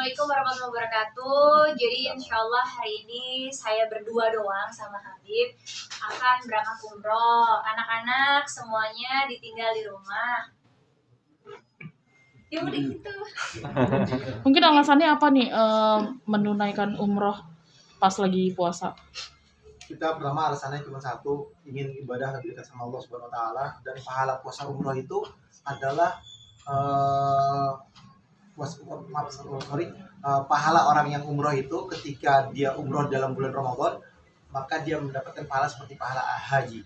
Assalamualaikum warahmatullahi wabarakatuh. Jadi insya Allah hari ini saya berdua doang sama Habib akan berangkat umroh. Anak-anak semuanya ditinggal di rumah. Ya udah gitu. Mungkin alasannya apa nih menunaikan umroh pas lagi puasa? Kita pertama alasannya cuma satu, ingin ibadah lebih dekat sama Allah Subhanahu Wa Taala, dan pahala puasa umroh itu adalah pahala orang yang umroh itu ketika dia umroh dalam bulan Ramadan, maka dia mendapatkan pahala seperti pahala haji.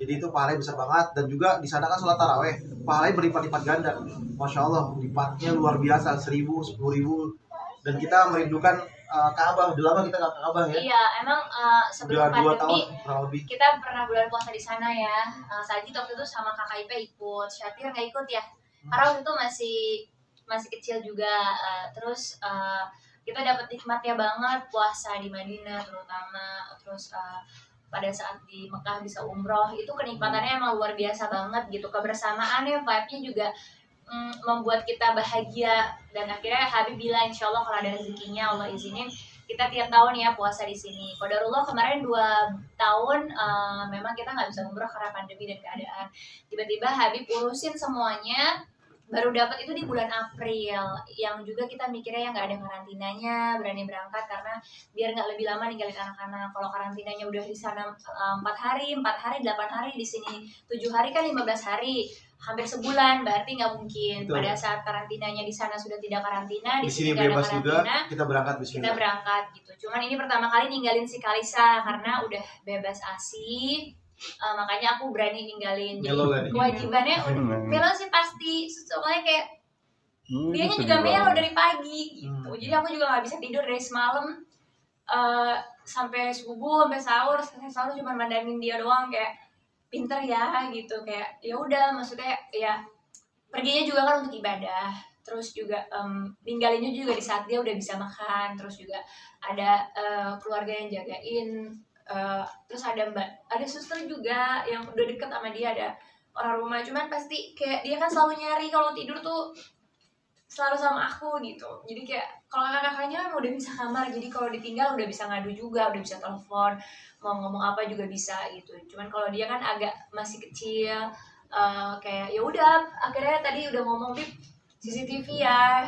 Jadi itu pahalanya besar banget, dan juga di sana kan sholat taraweh, pahalanya berlipat-lipat ganda. Masya Allah, lipatnya luar biasa, 1.000, 10.000. Dan kita merindukan Ka'bah. Udah lama kita nggak ke Ka'bah ya? Iya, emang sebelum Udah 2 tahun pandemi kurang lebih. kita pernah bulan puasa di sana ya. Sajid waktu itu sama kakak Ipe ikut, Syafir nggak ikut ya. Karena waktu itu masih kecil juga. Terus kita dapat nikmatnya banget puasa di Madinah terutama. Terus pada saat di Mekah bisa umroh, itu kenikmatannya emang luar biasa banget gitu. Kebersamaannya, vibe-nya juga membuat kita bahagia. Dan akhirnya Habib bilang insya Allah kalau ada rezekinya Allah izinin kita tiap tahun ya puasa di sini. Qadarullah kemarin 2 tahun memang kita nggak bisa umroh karena pandemi dan keadaan. Tiba-tiba Habib urusin semuanya, baru dapat itu di bulan April, yang juga kita mikirnya ya nggak ada karantinanya, berani berangkat karena biar nggak lebih lama ninggalin anak-anak. Kalau karantinanya udah di sana 4 hari, 8 hari, di sini 7 hari kan 15 hari, hampir sebulan, berarti nggak mungkin. Betul. Pada saat karantinanya di sana sudah tidak karantina, Di sini nggak ada bebas juga, karantina, kita berangkat kita bismillah. berangkat gitu. Cuman ini pertama kali ninggalin si Kalisa karena udah bebas ASI. Makanya aku berani ninggalin. Jadi Melo kan? kewajibannya Melo sih pasti, soalnya kayak dianya juga melo dari pagi gitu. Jadi aku juga nggak bisa tidur dari semalam sampai subuh, sampai sahur cuma mandangin dia doang, kayak pinter ya gitu. Kayak ya udah, maksudnya ya perginya juga kan untuk ibadah. Terus juga ninggalinnya juga di saat dia udah bisa makan. Terus juga ada keluarga yang jagain. Terus ada suster juga yang udah deket sama dia, ada orang rumah. Cuman pasti kayak dia kan selalu nyari kalau tidur tuh selalu sama aku gitu. Jadi kayak kalau kakak-kakaknya udah bisa kamar, jadi kalau ditinggal udah bisa ngadu juga, udah bisa telepon, mau ngomong apa juga bisa gitu. Cuman kalau dia kan agak masih kecil, kayak ya udah akhirnya tadi udah ngomong Bib CCTV ya,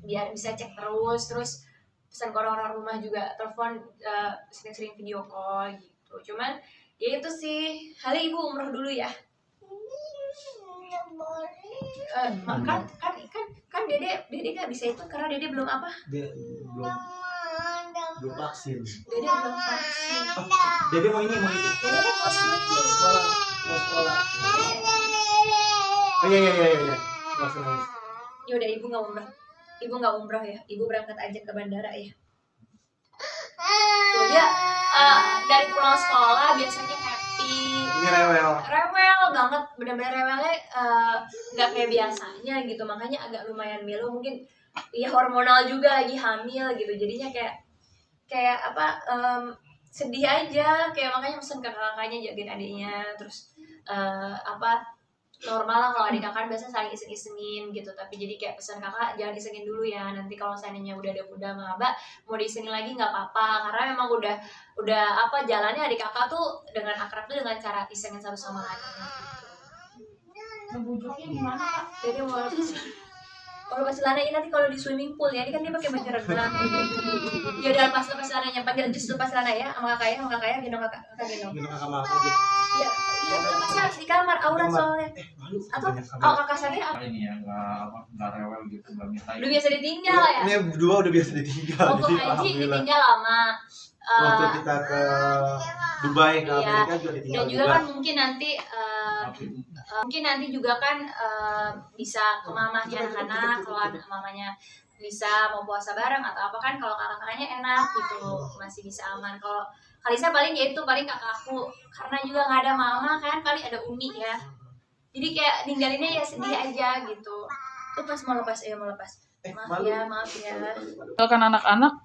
biar bisa cek terus pesan ke orang-orang rumah juga, telepon sering-sering video call gitu. Cuman ya itu sih, kali ibu umroh dulu ya. Kan dede nggak bisa itu karena dede belum apa? Dia belum vaksin. Dede belum vaksin. Dede mau itu. Dede kan mau switching. Mau sekolah. Iya. Langsung nangis. Ya udah, ibu nggak umroh ya, ibu berangkat aja ke bandara ya. Tuh dia dari pulang sekolah biasanya happy. Ini rewel Banget, benar-benar rewelnya nggak kayak biasanya gitu. Makanya agak lumayan melo, mungkin ya hormonal juga, lagi hamil gitu. Jadinya kayak apa, sedih aja, kayak makanya pesan ke kakaknya jagain adiknya. Terus normal lah kalau adik kakak biasa saling iseng-isengin gitu. Tapi jadi kayak pesan kakak jangan isengin dulu ya, nanti kalau seandainya udah ada bunda sama abah mau diisengin lagi nggak apa-apa, karena memang udah apa jalannya adik kakak tuh dengan akrab tuh dengan cara isengin satu sama lain gitu. Ngebujuknya gimana Kak? Jadi mau lepas celananya nanti kalau di swimming pool ya, ini kan dia pakai baju renang. Ya udah lepas celananya, panggil just lepas celana ya sama kakaknya gendong kakak gendong. Minum kakak maaf aja. Ya lepas di kamar aurat soalnya. Atau kalau kakak sadar apa? Ini ya nggak rewel gitu, nggak minta. Udah biasa ditinggal ya. Ini berdua udah biasa ditinggal. Waktu Jadi haji alhamdulillah. ditinggal lama. Waktu kita ke Dubai, ke Iya. Amerika juga ditinggal Dan juga kan mungkin nanti juga kan bisa ke mamahnya anak-anak, kalau mamanya bisa mau puasa bareng atau apa kan, kalau kakak-kakaknya enak gitu, masih bisa aman. Kalau Kalisa paling ya itu, paling kakak aku karena juga nggak ada mama kan, paling ada Umi ya, jadi kayak ninggalinnya ya sedih aja gitu. Lepas mau lepas. Maaf ya. Kan anak-anak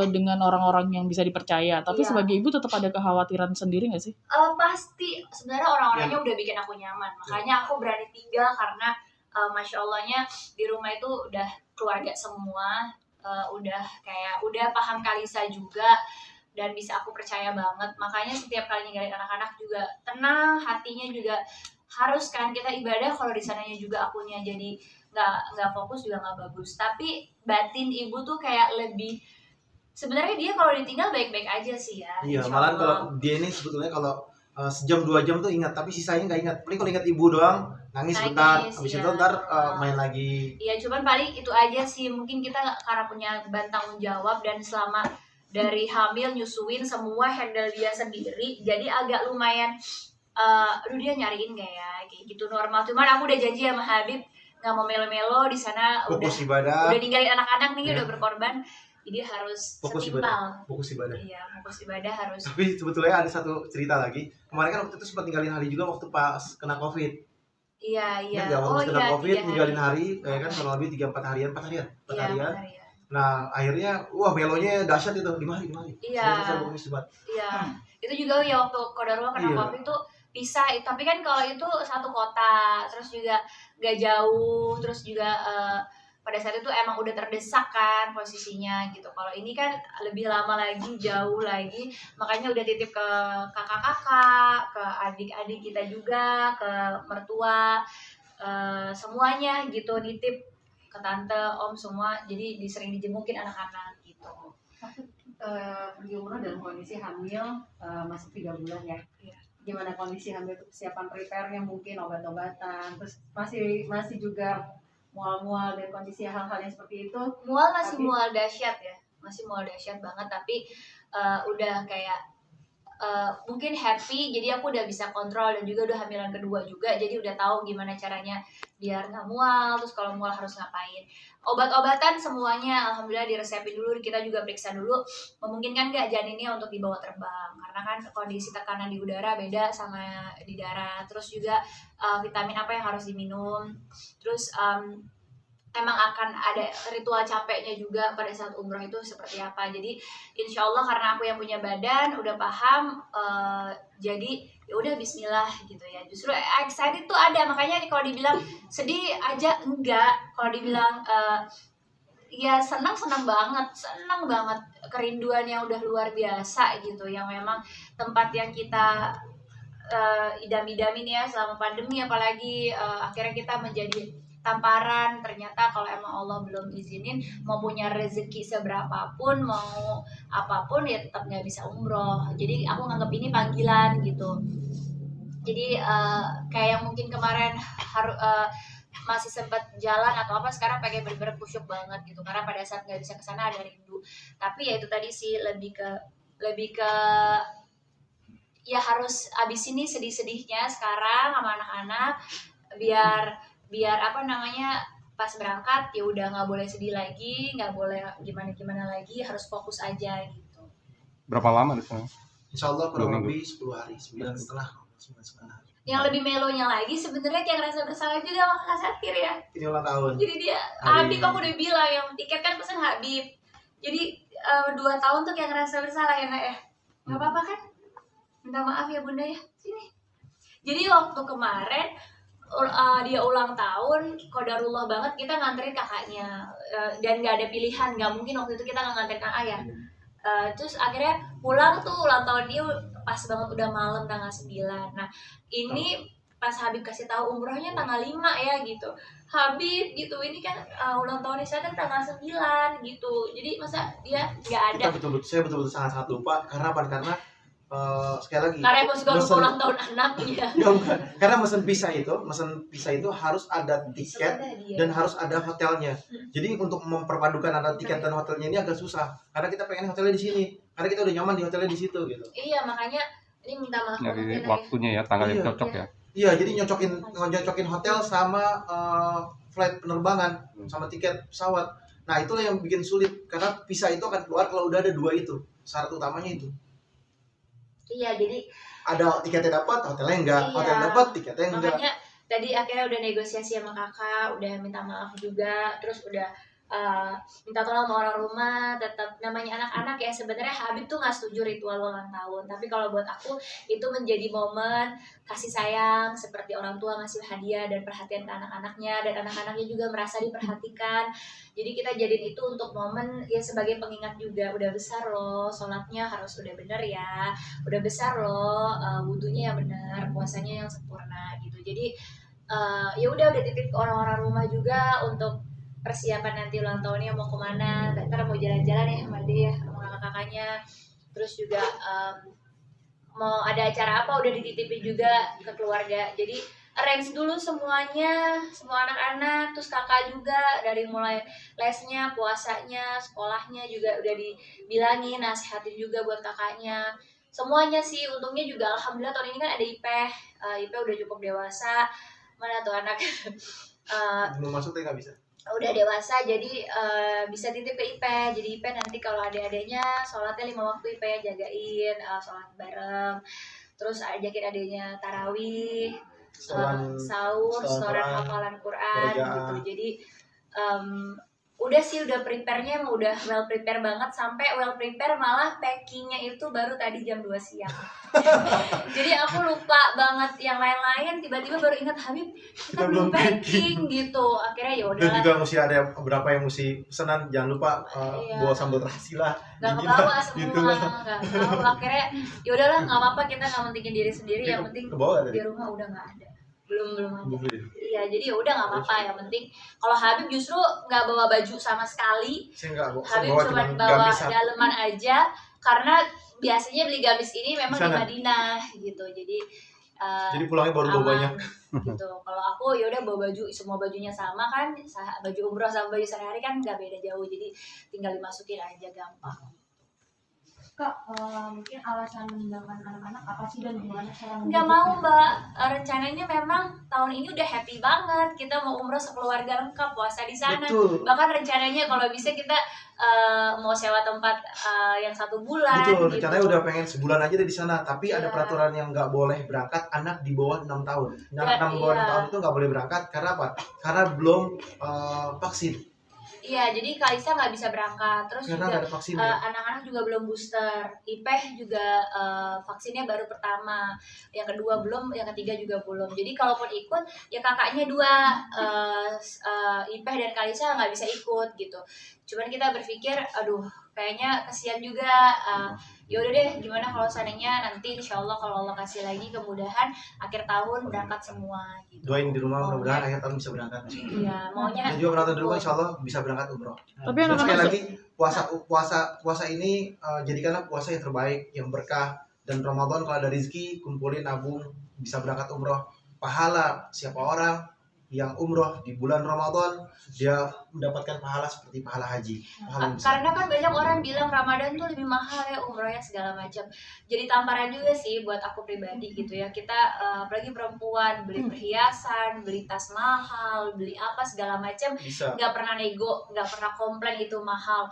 dengan orang-orang yang bisa dipercaya, tapi Iya. sebagai ibu tetap ada kekhawatiran sendiri nggak sih? Pasti sebenarnya orang-orangnya udah bikin aku nyaman, makanya aku berani tinggal karena Masya Allahnya di rumah itu udah keluarga semua, udah paham Kalisa juga, dan bisa aku percaya banget. Makanya setiap kali ninggalin anak-anak juga tenang, hatinya juga harus kan kita ibadah. Kalau di sananya juga akunya jadi nggak fokus juga nggak bagus. Tapi batin ibu tuh kayak lebih, sebenarnya dia kalau ditinggal baik-baik aja sih ya. Iya, Insya malah Allah. kalau dia ini sebetulnya kalau sejam 2 jam tuh ingat, tapi sisanya nggak ingat. Paling kalau ingat ibu doang, nangis bentar, Nangis, habis iya. itu ntar main lagi. Iya, cuman paling itu aja sih. Mungkin kita karena punya beban tanggung jawab, dan selama dari hamil nyusuin semua handle dia sendiri, jadi agak lumayan aduh dia nyariin gak ya, kayak gitu normal. Cuman aku udah janji sama Habib nggak mau melo-melo di sana, Fokus ibadah. udah ninggalin anak-anak nih, Iya. udah berkorban, jadi harus Fokus setimpal. ibadah. Fokus ibadah. Iya, fokus ibadah harus. Tapi sebetulnya ada satu cerita lagi. Kemarin kan waktu itu sempat ninggalin hari juga waktu pas kena COVID. Iya. Nggak waktu kena COVID, 3 ninggalin hari, ya kan kurang lebih 4 harian. Iya, 4 harian. benar, ya. Nah, akhirnya wah melonya dahsyat itu. Di mari. Iya. Saya bagus banget. Iya, itu juga ya waktu Kodarullah kena Iya. COVID tuh pisah. Tapi kan kalau itu satu kota, terus juga gak jauh, terus juga pada saat itu emang udah terdesak kan posisinya gitu. Kalau ini kan lebih lama lagi, jauh lagi, makanya udah titip ke kakak-kakak, ke adik-adik kita juga, ke mertua, semuanya gitu, nitip ke tante, om semua. Jadi sering dijengukin anak-anak gitu. Pergi umroh dalam kondisi hamil masih 3 bulan ya. Iya. Gimana kondisi hamil itu, persiapan prepare-nya, mungkin obat-obatan, terus masih juga mual-mual dan kondisi hal-hal yang seperti itu. Mual masih Tapi- mual dahsyat ya, masih mual dahsyat banget, tapi udah kayak mungkin happy, jadi aku udah bisa kontrol, dan juga udah hamilan kedua juga, jadi udah tahu gimana caranya biar nggak mual, terus kalau mual harus ngapain. Obat-obatan semuanya alhamdulillah diresepin dulu, kita juga periksa dulu memungkinkan nggak janinnya untuk dibawa terbang, karena kan kondisi tekanan di udara beda sama di darat. Terus juga vitamin apa yang harus diminum, terus emang akan ada ritual capeknya juga pada saat umroh itu seperti apa. Jadi insya Allah karena aku yang punya badan udah paham, jadi ya udah Bismillah gitu ya. Justru excited tuh ada, makanya kalau dibilang sedih aja enggak, kalau dibilang ya senang banget, kerinduan yang udah luar biasa gitu, yang memang tempat yang kita idam-idamin ya selama pandemi, apalagi akhirnya kita menjadi tamparan. Ternyata kalau emang Allah belum izinin, mau punya rezeki seberapapun, mau apapun, ya tetap nggak bisa umroh. Jadi aku nganggap ini panggilan gitu. Jadi kayak yang mungkin kemarin masih sempat jalan atau apa, sekarang pengen bener-bener kusyuk banget gitu, karena pada saat nggak bisa kesana ada rindu. Tapi ya itu tadi sih, lebih ke ya harus abis ini sedih-sedihnya sekarang sama anak-anak, biar apa namanya, pas berangkat ya udah nggak boleh sedih lagi, nggak boleh gimana lagi, harus fokus aja gitu. Berapa lama di sana? Insya Allah kurang 2 minggu. lebih 10 hari, 9,5 hari. Yang lebih melonya lagi sebenarnya kayak ngerasa bersalah juga sama Kak Sakir ya. Ini ulang tahun. Jadi dia Hari- Habib, aku udah bilang yang tiket kan pesen Habib. Jadi 2 tahun tuh kayak ngerasa bersalah ya Nak ya. Nggak apa-apa kan? Minta maaf ya Bunda ya. Sini. Jadi waktu kemarin dia ulang tahun, qadarullah banget kita nganterin kakaknya, dan nggak ada pilihan, nggak mungkin waktu itu kita nggak nganterin kakak ya. Terus akhirnya pulang tuh ulang tahun dia pas banget udah malam tanggal 9. Nah ini pas Habib kasih tahu umrohnya tanggal 5 ya gitu. Habib gitu, ini kan ulang tahun Nisa kan tanggal 9 gitu. Jadi masa dia nggak ada. Saya betul-betul sangat lupa. Karena apa? Karena sekali lagi Karena emosi kalau mesen- ulang tahun anaknya. Enggak, bukan. Karena mesen visa itu harus ada tiket dan harus ada hotelnya. Jadi untuk memperpadukan antara tiket dan hotelnya ini agak susah. Karena kita pengen hotelnya di sini. Karena kita udah nyaman di hotelnya di situ gitu. Iya, makanya ini minta maaf banget Nyari ya, Nak ya. waktunya ya, tanggal yang Iya. cocok ya. Iya, jadi nyocokin hotel sama flight penerbangan sama tiket pesawat. Nah, itulah yang bikin sulit karena visa itu akan keluar kalau udah ada 2 itu. Syarat utamanya itu. Iya, jadi Ada tiketnya dapat, hotelnya enggak. Iya. Hotel dapat, tiketnya enggak. makanya tadi akhirnya udah negosiasi sama kakak, udah minta maaf juga, terus udah minta tolong sama orang rumah. Tetap namanya anak-anak ya, sebenarnya Habib tuh nggak setuju ritual ulang tahun, tapi kalau buat aku itu menjadi momen kasih sayang, seperti orang tua ngasih hadiah dan perhatian ke anak-anaknya, dan anak-anaknya juga merasa diperhatikan. Jadi kita jadiin itu untuk momen ya, sebagai pengingat juga, udah besar loh, sholatnya harus udah bener ya, udah besar loh, wudunya yang benar, puasanya yang sempurna gitu. Jadi ya udah titip ke orang-orang rumah juga untuk persiapan nanti ulang tahunnya mau kemana, ntar mau jalan-jalan ya sama dia sama kakak-kakaknya. Terus juga mau ada acara apa udah dititipin juga ke keluarga. Jadi arrange dulu semuanya, semua anak-anak, terus kakak juga dari mulai lesnya, puasanya, sekolahnya juga udah dibilangin, nasihatin juga buat kakaknya. Semuanya sih, untungnya juga alhamdulillah tahun ini kan ada Ipeh. Ipeh udah cukup dewasa. Mana tuh anak Belum masuk tuh nggak bisa. udah dewasa, jadi bisa titip ke Ipeh. Jadi Ipeh nanti kalau adik-adiknya sholatnya 5 waktu, Ipeh jagain, sholat bareng. Terus ajakin adiknya tarawih, sahur, setoran hafalan Quran gitu. Jadi udah sih, udah prepare-nya emang udah well prepare banget, sampai well prepare malah packingnya itu baru tadi jam 2 siang. Jadi aku lupa banget yang lain-lain, tiba-tiba baru ingat Habib kita belum packing gitu. Akhirnya ya Dan udah juga mesti ada beberapa yang mesti pesanan, jangan lupa Iya. bawa sambal terasi lah. nggak Gini kebawa lah, semua, gitu lah. nggak tahu. Akhirnya ya udahlah, nggak apa-apa, kita nggak mentingin diri sendiri, yang penting Ke bawah di tadi. rumah udah nggak ada, belum ada. Belum ya? Iya, jadi ya udah nggak apa-apa, yang penting kalau Habib justru nggak bawa baju sama sekali. Saya nggak bawa, saya Habib bawa cuma cuman bawa gamis satu. daleman aja, karena biasanya beli gamis ini memang di Sana. Madinah gitu. Jadi Jadi pulangnya baru bawa aman banyak. gitu. Kalau aku ya udah bawa baju, semua bajunya sama kan, baju umroh sama baju sehari-hari kan nggak beda jauh, jadi tinggal dimasukin aja, gampang. Kak, mungkin alasan meninggalkan anak-anak apa sih dan gimana cara Nggak mau Mbak, rencananya memang tahun ini udah happy banget, kita mau umroh sekeluarga lengkap, puasa di sana. Betul. Bahkan rencananya kalau bisa kita mau sewa tempat yang 1 bulan Betul, gitu. rencananya udah pengen sebulan aja deh di sana, tapi ada Iya. peraturan yang nggak boleh berangkat anak di bawah 6 tahun. Anak Ya, 6 bawah 6 iya. tahun itu nggak boleh berangkat karena apa? Karena belum vaksin. Iya, jadi Kalisa nggak bisa berangkat. Terus Karena juga nggak ada vaksinnya. anak-anak juga belum booster. Ipeh juga vaksinnya baru pertama, yang kedua belum, yang ketiga juga belum. Jadi kalaupun ikut, ya kakaknya 2, Ipeh dan Kalisa nggak bisa ikut gitu. Cuman kita berpikir, aduh, kayaknya kasihan juga. Ya udah deh, gimana kalau seandainya nanti insya Allah kalau Allah kasih lagi kemudahan akhir tahun berangkat semua gitu. Doain di rumah Oh, mudah-mudahan akhir tahun bisa berangkat. Iya, maunya. Dan juga penonton di rumah insya Allah bisa berangkat umroh. Tapi Dan sekali anak-anak lagi puasa ini jadikanlah puasa yang terbaik, yang berkah. Dan Ramadan kalau ada rezeki kumpulin, nabung, bisa berangkat umroh. Pahala siapa orang yang umroh di bulan Ramadan, dia mendapatkan pahala seperti pahala haji. Pahala yang besar. Karena kan banyak orang bilang Ramadan tuh lebih mahal ya umrohnya segala macam. Jadi tamparan juga sih buat aku pribadi gitu ya. Kita apalagi perempuan, beli perhiasan, beli tas mahal, beli apa segala macam, Bisa. nggak pernah nego, nggak pernah komplain itu mahal.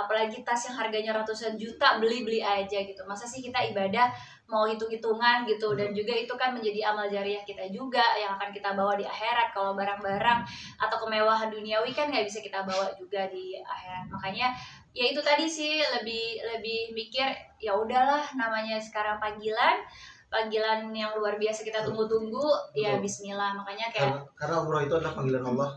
Apalagi tas yang harganya ratusan juta, beli aja gitu. Masa sih kita ibadah mau hitung-hitungan gitu, dan juga itu kan menjadi amal jariah kita juga yang akan kita bawa di akhirat. Kalau barang-barang atau kemewahan duniawi kan nggak bisa kita bawa juga di akhirat. Makanya ya itu tadi sih, lebih mikir ya udahlah, namanya sekarang panggilan yang luar biasa kita tunggu-tunggu, ya bismillah. Makanya kayak Karena umroh itu adalah panggilan Allah.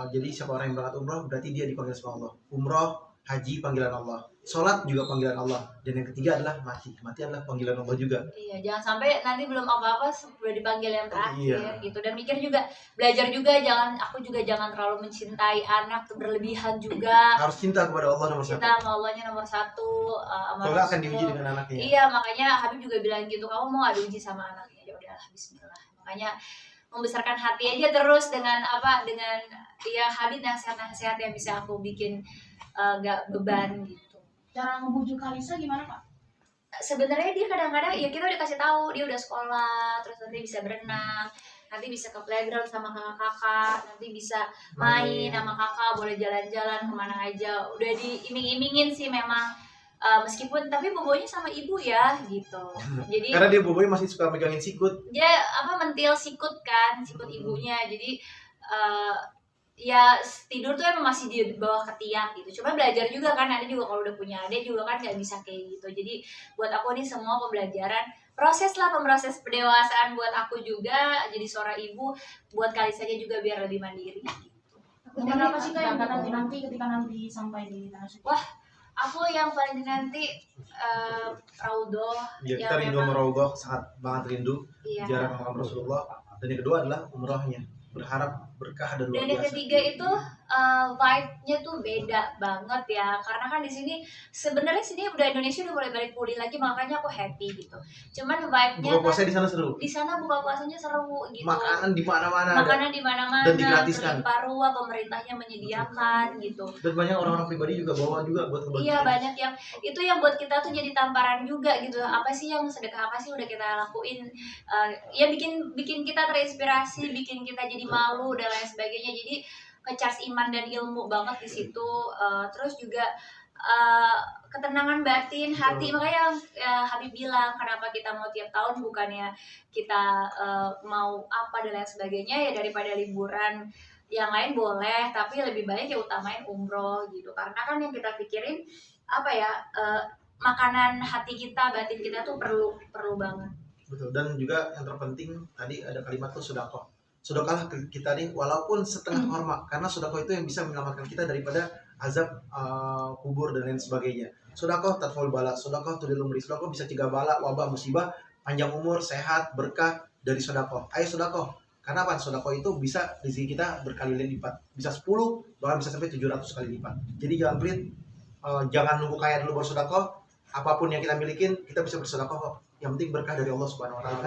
Jadi siapa orang yang berangkat umroh berarti dia dipanggil sama Allah. Umroh, haji panggilan Allah. Sholat juga panggilan Allah. Dan yang ketiga adalah mati. Mati adalah panggilan Allah juga. iya, jangan sampai nanti belum apa-apa udah dipanggil yang terakhir Iya. gitu. Dan mikir juga, belajar juga, aku juga jangan terlalu mencintai anak tuh berlebihan juga. Harus cinta kepada Allah nomor 1. Cinta sama Allahnya nomor 1, sama Kalau nggak akan Rasul. diuji dengan anaknya. Iya, makanya Habib juga bilang gitu, kamu mau adu uji sama anaknya, ya udahlah bismillah. Makanya membesarkan hati aja terus dengan ya Habib nasihat-nasihat yang bisa aku bikin nggak beban gitu. Cara ngebujuk Kalisa gimana Kak? Sebenarnya dia kadang-kadang ya kita udah kasih tahu dia udah sekolah, terus nanti bisa berenang, nanti bisa ke playground sama kakak-kakak, nanti bisa main sama kakak, boleh jalan-jalan kemana aja, udah diiming-imingin sih memang. Meskipun tapi bobonya sama ibu ya gitu. Jadi Karena dia boboy masih suka megangin sikut. dia mentil sikut ibunya. Jadi ya tidur tuh emang masih di bawah ketiak gitu. Cuma belajar juga kan, ada juga kalau udah punya adik juga kan nggak bisa kayak gitu. Jadi buat aku nih semua pembelajaran, proses pendewasaan buat aku juga jadi seorang ibu, buat kali saja juga biar lebih mandiri gitu. Momen apa sih Kak yang nanti ketika nanti sampai di tanah suci? Wah, aku yang paling dinanti Raudhoh. Ya, yang kita rindu sama memang- Raudhoh, sangat banget rindu Iya. ziarah makam Rasulullah. Dan yang kedua adalah umrohnya, berharap berkah dan luar Dan yang biasa. ketiga itu vibe-nya tuh beda banget ya, karena kan di sini sebenarnya sini udah Indonesia udah mulai balik pulih lagi, makanya aku happy gitu. Cuman vibe-nya Buka puasa di sana seru. di sana buka puasanya seru gitu. Makanan di mana-mana ada. Makanan di mana-mana, Dan digratiskan. berlimpah ruah, pemerintahnya menyediakan gitu. Dan banyak orang-orang pribadi juga bawa juga buat kebagian. Iya, banyak yang itu yang buat kita tuh jadi tamparan juga gitu. Apa sih yang sedekah apa sih udah kita lakuin? Ya bikin kita terinspirasi, bikin kita jadi malu dan lain sebagainya. Jadi ngecharge iman dan ilmu banget di situ. Terus juga ketenangan batin hati. Makanya Habib bilang kenapa kita mau tiap tahun, bukannya kita mau apa dan lain sebagainya, ya daripada liburan yang lain boleh, tapi lebih baik ya utamain umroh gitu. Karena kan yang kita pikirin apa ya, makanan hati kita, batin kita tuh perlu banget. Betul. Dan juga yang terpenting tadi ada kalimat tuh sedekah. Sedekahlah kita nih walaupun setengah korma, karena sedekah itu yang bisa menyelamatkan kita daripada azab kubur dan lain sebagainya. Sedekah tatful bala, sedekah tudil umri, sedekah bisa cegah bala, wabah, musibah, panjang umur, sehat, berkah dari sedekah. Ayo sedekah. Karena apa? Sedekah itu bisa rezeki kita berkali lipat, bisa 10 bahkan bisa sampai 700 kali lipat. Jadi jangan pelit, jangan nunggu kaya dulu baru sedekah. Apapun yang kita milikin kita bisa bersedekah kok. Yang penting berkah dari Allah Subhanahu wa taala.